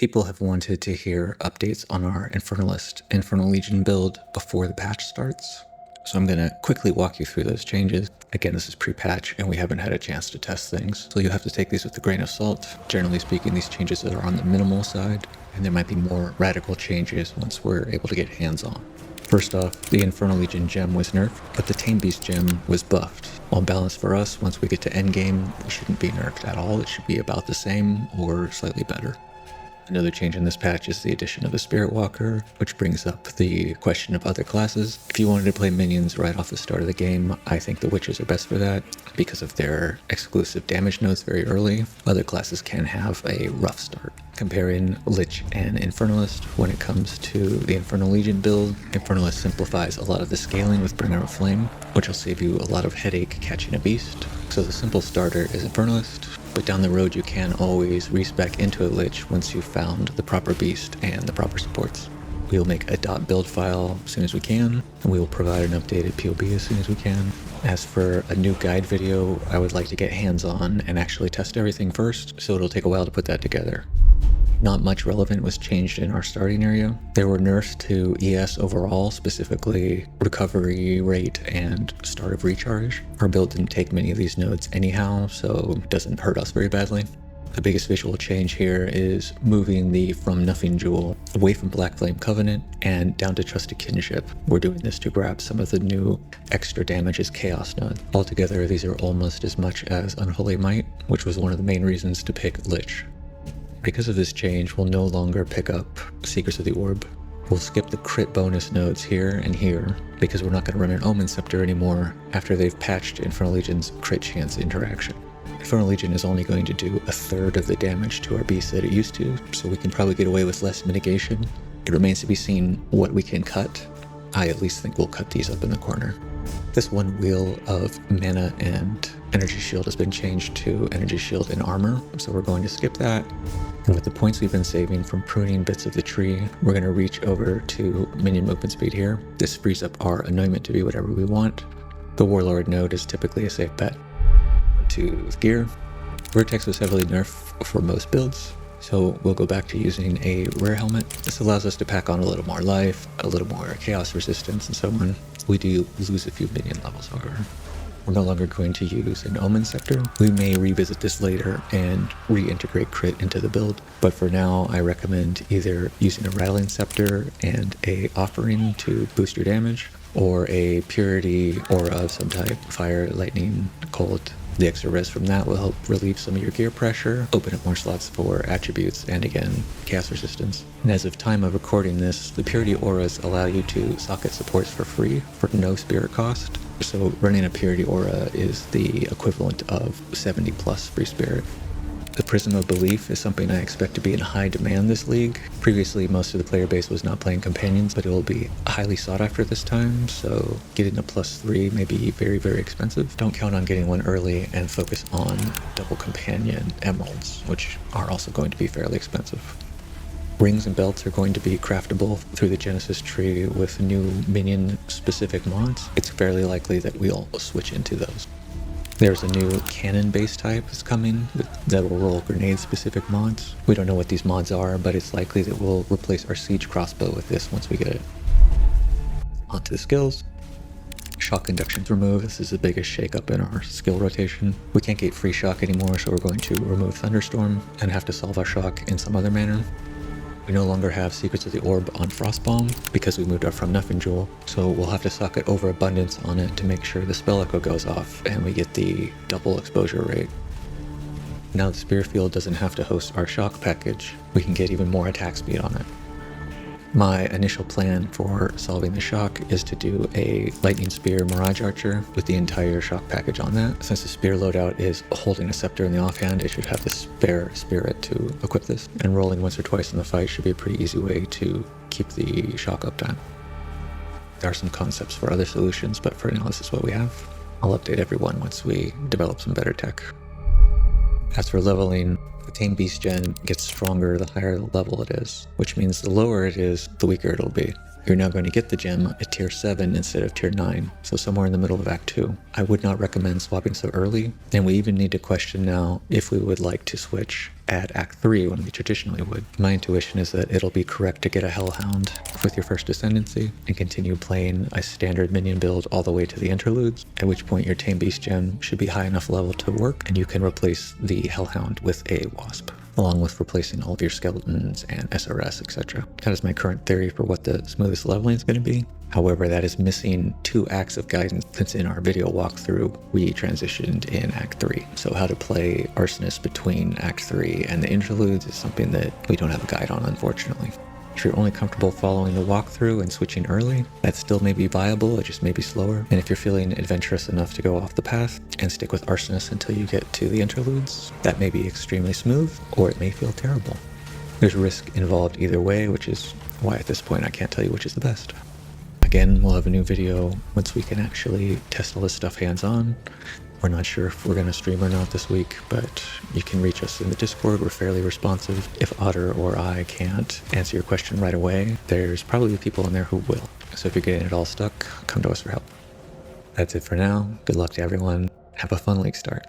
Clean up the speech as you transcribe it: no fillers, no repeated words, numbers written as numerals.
People have wanted to hear updates on our Infernalist Infernal Legion build before the patch starts, so I'm going to quickly walk you through those changes. Again, this is pre-patch and we haven't had a chance to test things, so you have to take these with a grain of salt. Generally speaking, these changes are on the minimal side, and there might be more radical changes once we're able to get hands-on. First off, the Infernal Legion gem was nerfed, but the Tame Beast gem was buffed. While balanced for us, once we get to endgame, it shouldn't be nerfed at all. It should be about the same or slightly better. Another change in this patch is the addition of a Spiritwalker, which brings up the question of other classes. If you wanted to play minions right off the start of the game, I think the witches are best for that because of their exclusive damage nodes very early. Other classes can have a rough start. Comparing Lich and Infernalist, when it comes to the Infernal Legion build, Infernalist simplifies a lot of the scaling with Bringer of Flame, which will save you a lot of headache catching a beast. So the simple starter is Infernalist, but down the road you can always respec into a Lich once you've found the proper beast and the proper supports. We will make a .build file as soon as we can, and we will provide an updated POB as soon as we can. As for a new guide video, I would like to get hands-on and actually test everything first, so it'll take a while to put that together. Not much relevant was changed in our starting area. There were nerfs to ES overall, specifically recovery rate and start of recharge. Our build didn't take many of these nodes anyhow, so it doesn't hurt us very badly. The biggest visual change here is moving the From Nothing jewel away from Black Flame Covenant and down to Trusted Kinship. We're doing this to grab some of the new extra damage as Chaos node. Altogether, these are almost as much as Unholy Might, which was one of the main reasons to pick Lich. Because of this change, we'll no longer pick up Secrets of the Orb. We'll skip the crit bonus nodes here and here, because we're not going to run an Omen Scepter anymore after they've patched Infernal Legion's crit chance interaction. Infernal Legion is only going to do a third of the damage to our beast that it used to, so we can probably get away with less mitigation. It remains to be seen what we can cut. I at least think we'll cut these up in the corner. This one wheel of mana and energy shield has been changed to energy shield and armor, so we're going to skip that. And with the points we've been saving from pruning bits of the tree, we're going to reach over to minion movement speed here. This frees up our Anointment to be whatever we want. The Warlord node is typically a safe bet. To gear, Vertex was heavily nerfed for most builds, so we'll go back to using a rare helmet. This allows us to pack on a little more life, a little more chaos resistance, and so on. We do lose a few minion levels, however. We're no longer going to use an Omen Scepter. We may revisit this later and reintegrate crit into the build, but for now I recommend either using a Rattling Scepter and a Offering to boost your damage, or a Purity Aura of some type, Fire, Lightning, Cold. The extra res from that will help relieve some of your gear pressure, open up more slots for attributes, and again, chaos resistance. And as of time of recording this, the Purity Auras allow you to socket supports for free for no spirit cost. So running a Purity Aura is the equivalent of 70 plus free spirit. The Prism of Belief is something I expect to be in high demand this league. Previously, most of the player base was not playing companions, but it will be highly sought after this time, so getting a +3 may be very, very expensive. Don't count on getting one early and focus on double companion emeralds, which are also going to be fairly expensive. Rings and belts are going to be craftable through the Genesis tree with new minion-specific mods. It's fairly likely that we'll switch into those. There's a new cannon base type that's coming that will roll grenade-specific mods. We don't know what these mods are, but it's likely that we'll replace our siege crossbow with this once we get it. On to the skills. Shock Conduction's removed. This is the biggest shakeup in our skill rotation. We can't get free shock anymore, so we're going to remove Thunderstorm and have to solve our shock in some other manner. We no longer have Secrets of the Orb on Frostbomb because we moved our From Nothing jewel, so we'll have to socket Overabundance on it to make sure the spell echo goes off and we get the double exposure rate. Now the Spear Field doesn't have to host our shock package, we can get even more attack speed on it. My initial plan for solving the shock is to do a Lightning Spear Mirage Archer with the entire shock package on that. Since the spear loadout is holding a scepter in the offhand, it should have the spare spirit to equip this, and rolling once or twice in the fight should be a pretty easy way to keep the shock uptime. There are some concepts for other solutions, but for now this is what we have. I'll update everyone once we develop some better tech. As for leveling, the Tame Beast gen gets stronger the higher the level it is, which means the lower it is, the weaker it'll be. You're now going to get the gem at tier 7 instead of tier 9, so somewhere in the middle of Act 2. I would not recommend swapping so early, and we even need to question now if we would like to switch at Act 3 when we traditionally would. My intuition is that it'll be correct to get a Hellhound with your first Ascendancy and continue playing a standard minion build all the way to the Interludes, at which point your Tame Beast gem should be high enough level to work and you can replace the Hellhound with a Wasp, along with replacing all of your skeletons and SRS, etc. That is my current theory for what the smoothest leveling is going to be. However, that is missing 2 acts of guidance since in our video walkthrough, we transitioned in Act 3. So how to play Arsonist between Act 3 and the Interludes is something that we don't have a guide on, unfortunately. If you're only comfortable following the walkthrough and switching early, that still may be viable, it just may be slower. And if you're feeling adventurous enough to go off the path and stick with Arsonist until you get to the Interludes, that may be extremely smooth, or it may feel terrible. There's risk involved either way, which is why at this point I can't tell you which is the best. Again, we'll have a new video once we can actually test all this stuff hands-on. We're not sure if we're going to stream or not this week, but you can reach us in the Discord. We're fairly responsive. If Otter or I can't answer your question right away, there's probably people in there who will. So if you're getting it all stuck, come to us for help. That's it for now. Good luck to everyone. Have a fun league start.